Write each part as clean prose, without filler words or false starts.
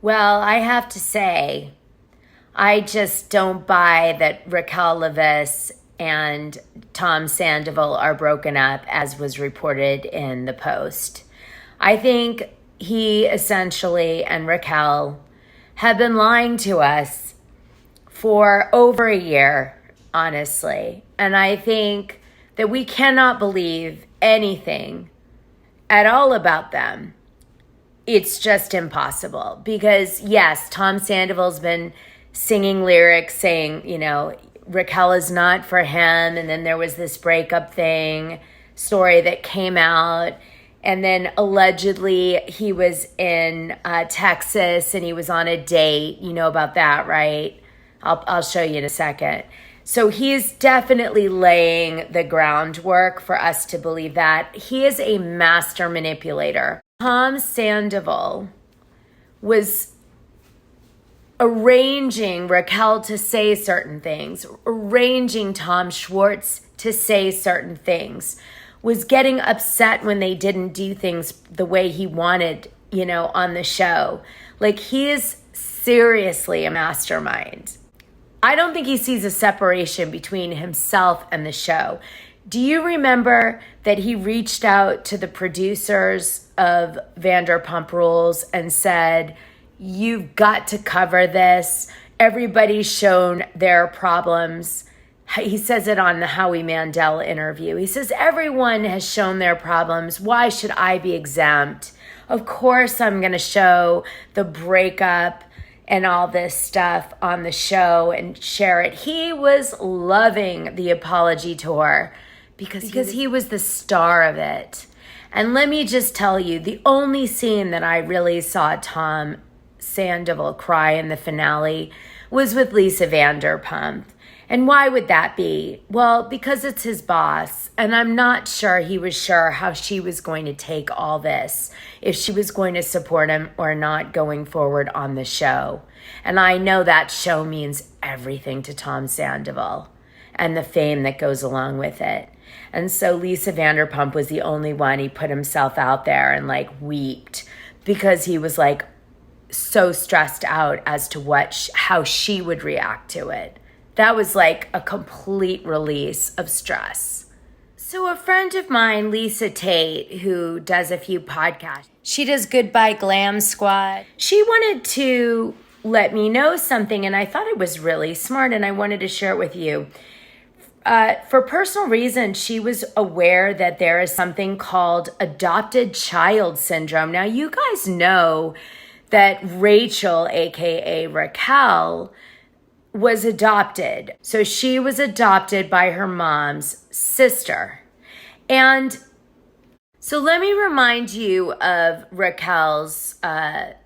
Well, I have to say, I just don't buy that Raquel Leviss and Tom Sandoval are broken up, as was reported in the Post. I think he essentially and Raquel have been lying to us for over a year, honestly. And I think that we cannot believe anything at all about them. It's just impossible because, yes, Tom Sandoval's been singing lyrics saying, Raquel is not for him. And then there was this breakup story that came out. And then allegedly he was in Texas and he was on a date. You know about that, right? I'll show you in a second. So he's definitely laying the groundwork for us to believe that. He is a master manipulator. Tom Sandoval was arranging Raquel to say certain things, arranging Tom Schwartz to say certain things, was getting upset when they didn't do things the way he wanted, on the show. Like, he is seriously a mastermind. I don't think he sees a separation between himself and the show. Do you remember that he reached out to the producers of Vanderpump Rules and said, you've got to cover this. Everybody's shown their problems. He says it on the Howie Mandel interview. He says, everyone has shown their problems. Why should I be exempt? Of course, I'm going to show the breakup and all this stuff on the show and share it. He was loving the apology tour because he was the star of it. And let me just tell you, the only scene that I really saw Tom Sandoval cry in the finale was with Lisa Vanderpump. And why would that be? Well, because it's his boss. And I'm not sure he was sure how she was going to take all this, if she was going to support him or not going forward on the show. And I know that show means everything to Tom Sandoval and the fame that goes along with it. And so Lisa Vanderpump was the only one. He put himself out there and wept because he was so stressed out as to how she would react to it. That was a complete release of stress. So a friend of mine, Lisa Tate, who does a few podcasts, she does Goodbye Glam Squad. She wanted to let me know something, and I thought it was really smart, and I wanted to share it with you. For personal reasons, she was aware that there is something called adopted child syndrome. Now, you guys know that Rachel, aka Raquel, was adopted. So she was adopted by her mom's sister. And so let me remind you of Raquel's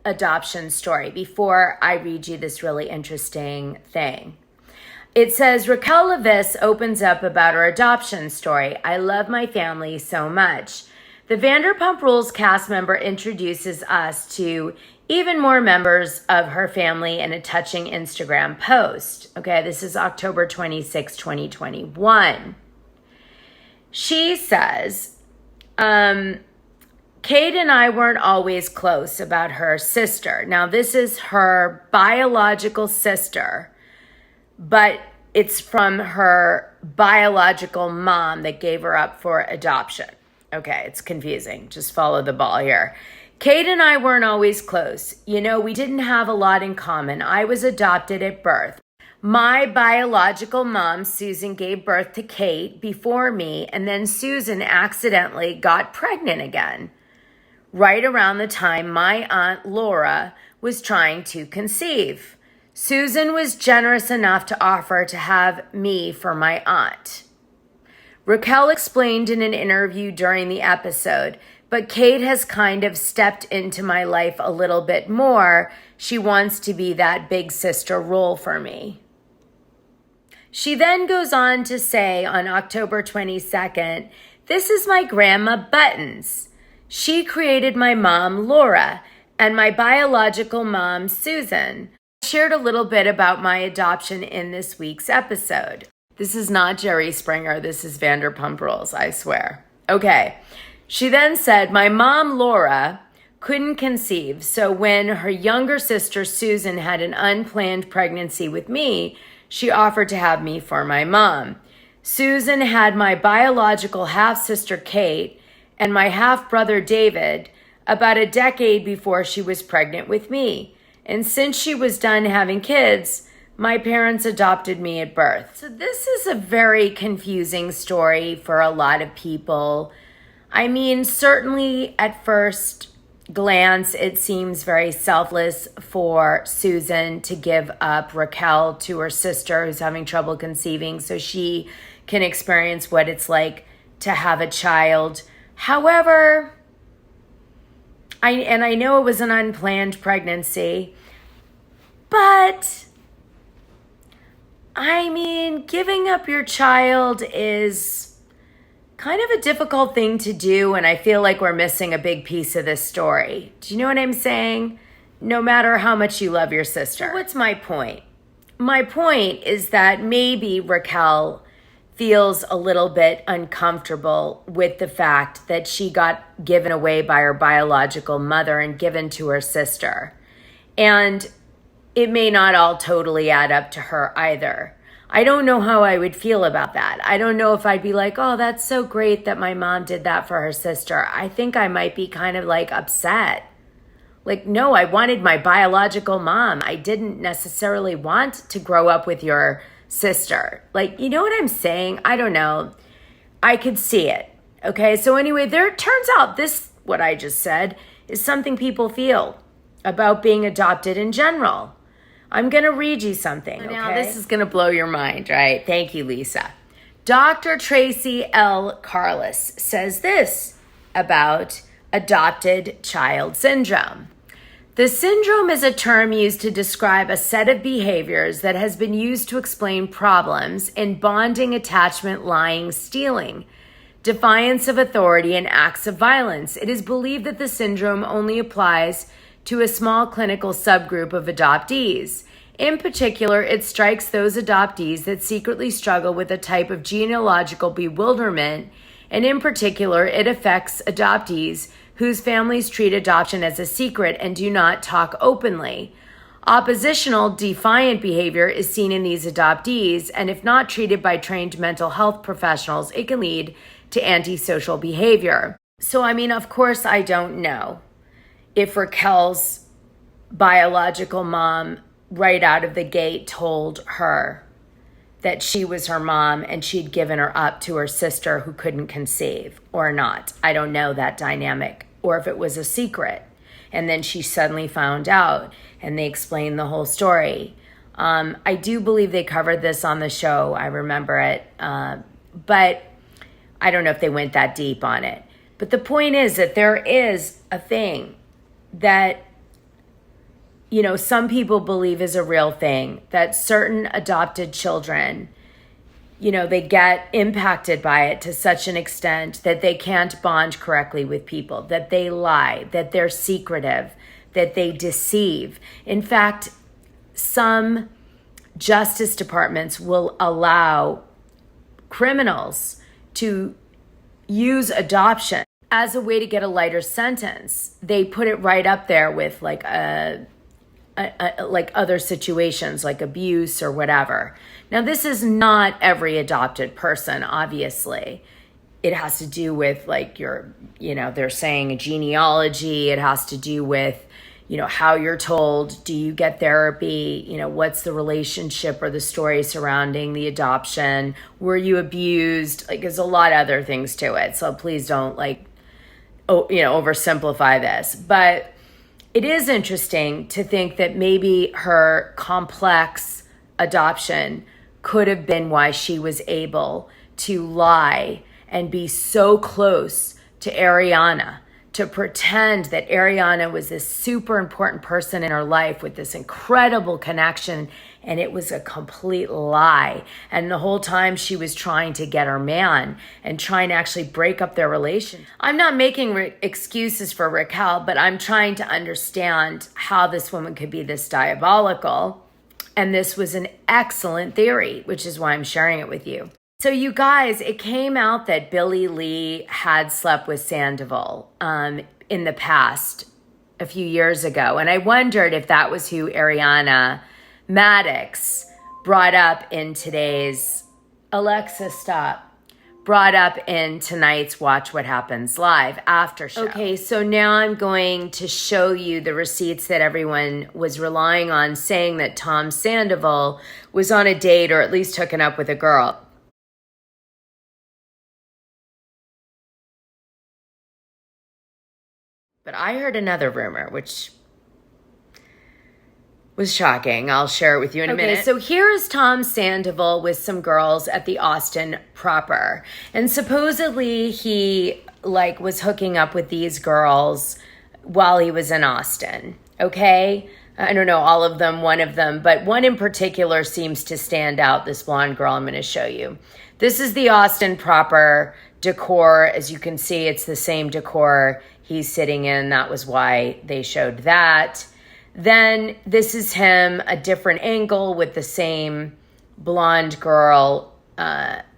adoption story before I read you this really interesting thing. It says, Raquel Leviss opens up about her adoption story. I love my family so much. The Vanderpump Rules cast member introduces us to even more members of her family in a touching Instagram post. Okay, this is October 26, 2021. She says, Kate and I weren't always close about her sister. Now, this is her biological sister, but it's from her biological mom that gave her up for adoption. Okay, it's confusing. Just follow the ball here. Kate and I weren't always close. We didn't have a lot in common. I was adopted at birth. My biological mom, Susan, gave birth to Kate before me, and then Susan accidentally got pregnant again, right around the time my aunt Laura was trying to conceive. Susan was generous enough to offer to have me for my aunt. Raquel explained in an interview during the episode, but Kate has kind of stepped into my life a little bit more. She wants to be that big sister role for me. She then goes on to say on October 22nd, this is my grandma Buttons. She created my mom, Laura, and my biological mom, Susan. I shared a little bit about my adoption in this week's episode. This is not Jerry Springer. This is Vanderpump Rules, I swear. Okay. She then said, my mom, Laura, couldn't conceive. So when her younger sister, Susan, had an unplanned pregnancy with me, she offered to have me for my mom. Susan had my biological half-sister, Kate, and my half-brother, David, about a decade before she was pregnant with me. And since she was done having kids, my parents adopted me at birth. So this is a very confusing story for a lot of people. I mean, certainly at first glance, it seems very selfless for Susan to give up Raquel to her sister who's having trouble conceiving so she can experience what it's like to have a child. However, I know it was an unplanned pregnancy, but I mean, giving up your child is kind of a difficult thing to do, and I feel like we're missing a big piece of this story. Do you know what I'm saying? No matter how much you love your sister. So what's my point? My point is that maybe Raquel feels a little bit uncomfortable with the fact that she got given away by her biological mother and given to her sister. And it may not all totally add up to her either. I don't know how I would feel about that. I don't know if I'd be like, oh, that's so great that my mom did that for her sister. I think I might be kind of like upset. Like, no, I wanted my biological mom. I didn't necessarily want to grow up with your sister. Like, you know what I'm saying? I don't know. I could see it. Okay, so anyway, there turns out this, what I just said, is something people feel about being adopted in general. I'm going to read you something, okay? Now, this is going to blow your mind, right? Thank you, Lisa. Dr. Tracy L. Carlos says this about adopted child syndrome. The syndrome is a term used to describe a set of behaviors that has been used to explain problems in bonding, attachment, lying, stealing, defiance of authority, and acts of violence. It is believed that the syndrome only applies to a small clinical subgroup of adoptees. In particular, it strikes those adoptees that secretly struggle with a type of genealogical bewilderment, and in particular, it affects adoptees whose families treat adoption as a secret and do not talk openly. Oppositional, defiant behavior is seen in these adoptees, and if not treated by trained mental health professionals, it can lead to antisocial behavior. So, I mean, of course, I don't know if Raquel's biological mom right out of the gate told her that she was her mom and she'd given her up to her sister who couldn't conceive or not. I don't know that dynamic, or if it was a secret. And then she suddenly found out and they explained the whole story. I do believe they covered this on the show. I remember it. But I don't know if they went that deep on it. But the point is that there is a thing that, you know, some people believe is a real thing, that certain adopted children, you know, they get impacted by it to such an extent that they can't bond correctly with people, that they lie, that they're secretive, that they deceive. In fact, some justice departments will allow criminals to use adoption as a way to get a lighter sentence. They put it right up there with like like other situations like abuse or whatever. Now, this is not every adopted person, obviously. It has to do with like your, you know, they're saying a genealogy. It has to do with, you know, how you're told, do you get therapy? You know, what's the relationship or the story surrounding the adoption? Were you abused? Like, there's a lot of other things to it. So please don't oversimplify this. But it is interesting to think that maybe her complex adoption could have been why she was able to lie and be so close to Ariana, to pretend that Ariana was this super important person in her life with this incredible connection, and it was a complete lie. And the whole time she was trying to get her man and trying to actually break up their relation. I'm not making excuses for Raquel, but I'm trying to understand how this woman could be this diabolical. And this was an excellent theory, which is why I'm sharing it with you. So you guys, it came out that Billie Lee had slept with Sandoval in the past. a few years ago. And I wondered if that was who Ariana Madix brought up in today's Alexa Stop. Brought up in tonight's Watch What Happens Live after show. Okay, so now I'm going to show you the receipts that everyone was relying on, saying that Tom Sandoval was on a date or at least hooking up with a girl. But I heard another rumor, which was shocking. I'll share it with you in a minute. So here is Tom Sandoval with some girls at the Austin proper. And supposedly he was hooking up with these girls while he was in Austin. Okay? I don't know all of them, one of them, but one in particular seems to stand out, this blonde girl I'm going to show you. This is the Austin proper decor. As you can see, it's the same decor he's sitting in. That was why they showed that. Then this is him, a different angle with the same blonde girl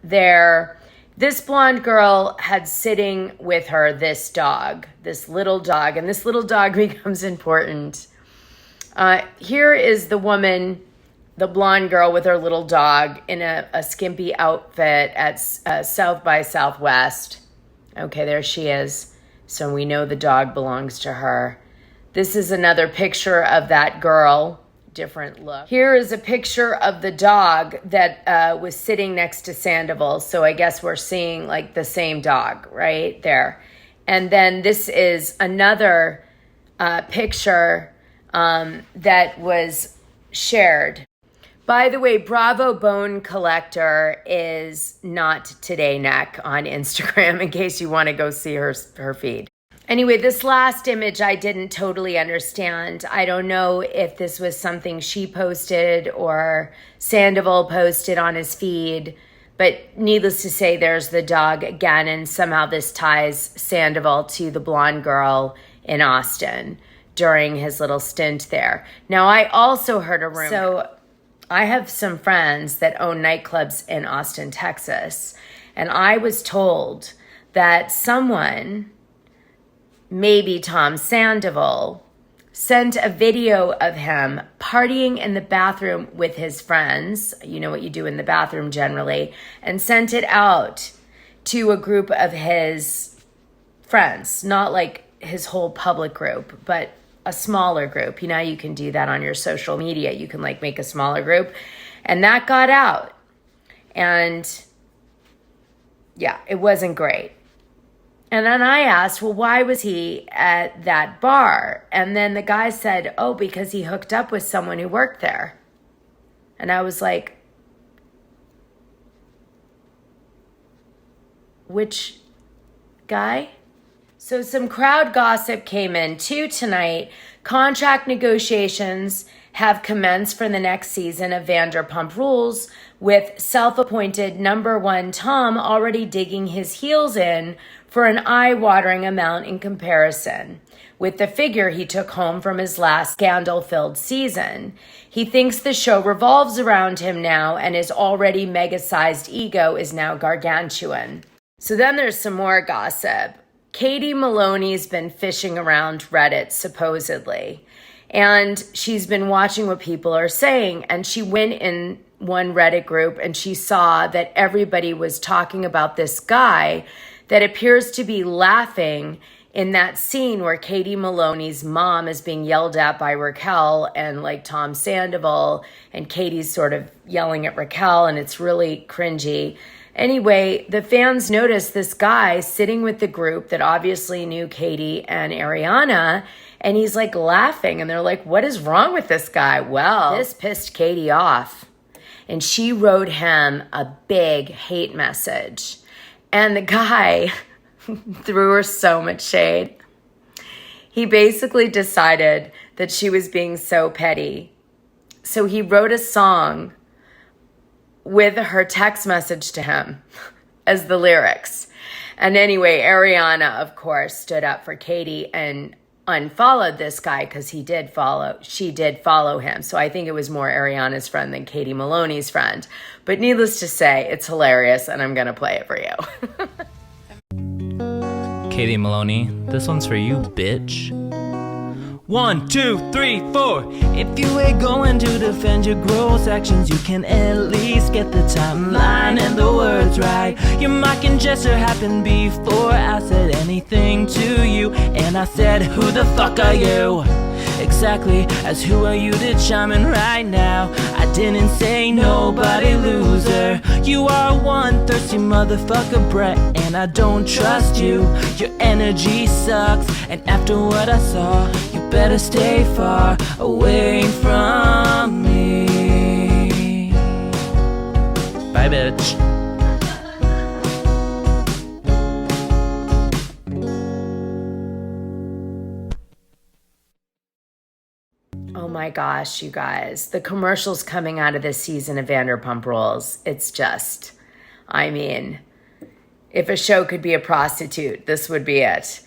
there. This blonde girl had sitting with her this dog, this little dog, and this little dog becomes important. Here is the woman, the blonde girl with her little dog in a skimpy outfit at South by Southwest. Okay, there she is. So we know the dog belongs to her. This is another picture of that girl, different look. Here is a picture of the dog that was sitting next to Sandoval. So I guess we're seeing the same dog right there. And then this is another picture that was shared. By the way, Bravo Bone Collector is not Today Neck on Instagram in case you want to go see her feed. Anyway, this last image I didn't totally understand. I don't know if this was something she posted or Sandoval posted on his feed, but needless to say, there's the dog again, and somehow this ties Sandoval to the blonde girl in Austin during his little stint there. Now, I also heard a rumor. So I have some friends that own nightclubs in Austin, Texas, and I was told that someone, maybe Tom Sandoval, sent a video of him partying in the bathroom with his friends. You know what you do in the bathroom generally, and sent it out to a group of his friends, not like his whole public group, but a smaller group. You know, you can do that on your social media. You can make a smaller group, and that got out. And yeah, it wasn't great. And then I asked, well, why was he at that bar? And then the guy said, oh, because he hooked up with someone who worked there. And I was like, which guy? So some crowd gossip came in too tonight. Contract negotiations have commenced for the next season of Vanderpump Rules, with self-appointed number one Tom already digging his heels in for an eye-watering amount in comparison with the figure he took home from his last scandal-filled season. He thinks the show revolves around him now, and his already mega-sized ego is now gargantuan. So then there's some more gossip. Katie Maloney's been fishing around Reddit, supposedly, and she's been watching what people are saying, and she went in one Reddit group and she saw that everybody was talking about this guy that appears to be laughing in that scene where Katie Maloney's mom is being yelled at by Raquel and Tom Sandoval, and Katie's sort of yelling at Raquel, and it's really cringy. Anyway, the fans noticed this guy sitting with the group that obviously knew Katie and Ariana, and he's laughing, and they're like, what is wrong with this guy? Well, this pissed Katie off, and she wrote him a big hate message. And the guy threw her so much shade. He basically decided that she was being so petty. So he wrote a song with her text message to him as the lyrics. And anyway, Ariana, of course, stood up for Katie and unfollowed this guy because she did follow him. So I think it was more Ariana's friend than Katie Maloney's friend. But needless to say, it's hilarious, and I'm going to play it for you. Katie Maloney, this one's for you, bitch. 1, 2, 3, 4. If you ain't going to defend your gross actions, you can at least get the timeline and the words right. Your mock and gesture happened before I said anything to you, and I said, who the fuck are you? Exactly, as who are you to chime in right now? I didn't say nobody, loser. You are one thirsty motherfucker, Brett, and I don't trust you. Your energy sucks, and after what I saw, you better stay far away from me. Bye, bitch. Oh my gosh, you guys. The commercials coming out of this season of Vanderpump Rules, it's just, I mean, if a show could be a prostitute, this would be it.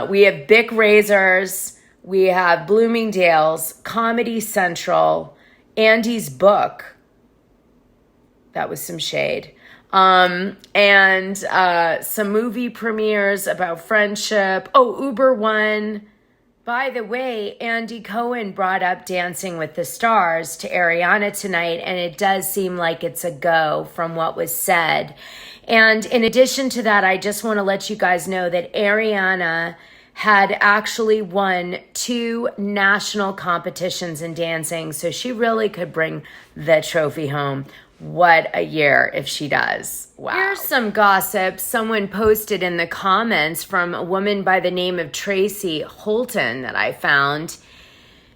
We have Bic razors, we have Bloomingdale's, Comedy Central, Andy's book. That was some shade. And some movie premieres about friendship. Oh, Uber One. By the way, Andy Cohen brought up Dancing with the Stars to Ariana tonight, and it does seem like it's a go from what was said. And in addition to that, I just want to let you guys know that Ariana had actually won 2 national competitions in dancing, so she really could bring the trophy home. What a year if she does. Wow. Here's some gossip someone posted in the comments from a woman by the name of Tracy Holton that I found.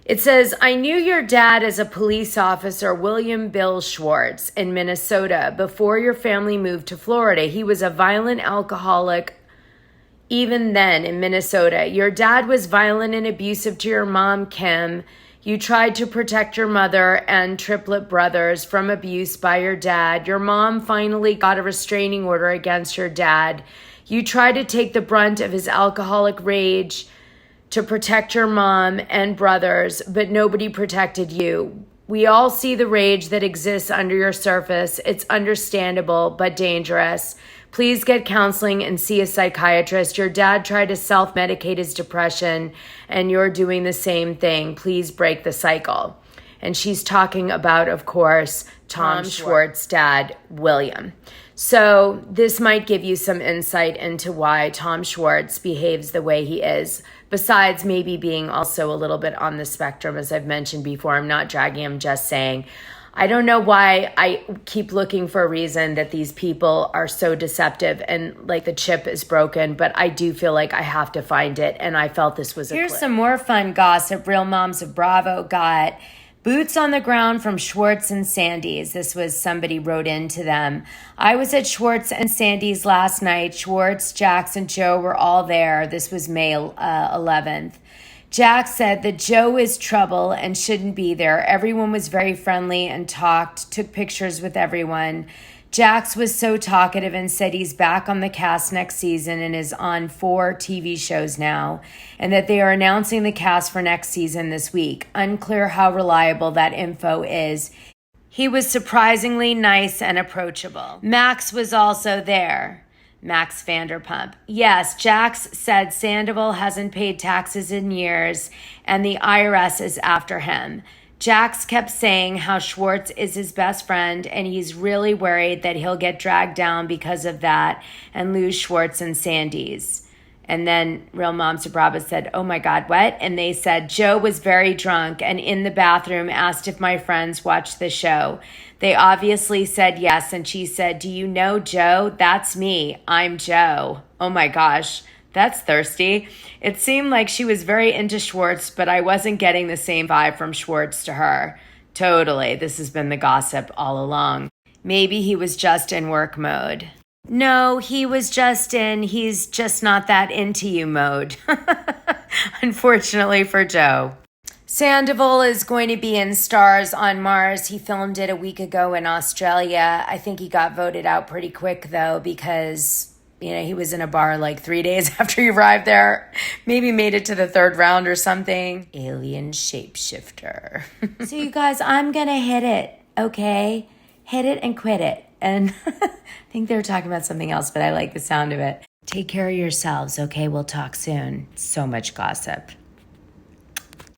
It says, I knew your dad as a police officer, William Bill Schwartz, in Minnesota before your family moved to Florida. He was a violent alcoholic even then in Minnesota. Your dad was violent and abusive to your mom, Kim. You tried to protect your mother and triplet brothers from abuse by your dad. Your mom finally got a restraining order against your dad. You tried to take the brunt of his alcoholic rage to protect your mom and brothers, but nobody protected you. We all see the rage that exists under your surface. It's understandable, but dangerous. Please get counseling and see a psychiatrist. Your dad tried to self-medicate his depression, and you're doing the same thing. Please break the cycle. And she's talking about, of course, Tom Schwartz's dad, William. So this might give you some insight into why Tom Schwartz behaves the way he is, besides maybe being also a little bit on the spectrum, as I've mentioned before. I'm not dragging him, just saying. I don't know why I keep looking for a reason that these people are so deceptive and like the chip is broken, but I do feel like I have to find it, and I felt this was a Here's clip. Some more fun gossip Real Moms of Bravo got. Boots on the ground from Schwartz and Sandy's. This was somebody wrote into them. I was at Schwartz and Sandy's last night. Schwartz, Jax, and Joe were all there. This was May 11th. Jax said that Joe is trouble and shouldn't be there. Everyone was very friendly and took pictures with everyone. Jax was so talkative and said he's back on the cast next season and is on 4 TV shows now, and that they are announcing the cast for next season this week. Unclear how reliable that info is. He was surprisingly nice and approachable. Max was also there. Max Vanderpump. Yes, Jax said Sandoval hasn't paid taxes in years and the IRS is after him. Jax kept saying how Schwartz is his best friend and he's really worried that he'll get dragged down because of that and lose Schwartz and Sandy's. And then Real Moms of Bravo said, oh my God, what? And they said, Joe was very drunk and in the bathroom asked if my friends watched the show. They obviously said yes. And she said, do you know Joe? That's me. I'm Joe. Oh my gosh, that's thirsty. It seemed like she was very into Schwartz, but I wasn't getting the same vibe from Schwartz to her. Totally. This has been the gossip all along. Maybe he was just in work mode. No, he was just in, he's just not that into you mode. Unfortunately for Joe. Sandoval is going to be in Stars on Mars. He filmed it a week ago in Australia. I think he got voted out pretty quick though, because, he was in a bar like 3 days after he arrived there. Maybe made it to the 3rd round or something. Alien shapeshifter. So you guys, I'm going to hit it, okay? Hit it and quit it. And I think they were talking about something else, but I like the sound of it. Take care of yourselves, okay? We'll talk soon. So much gossip.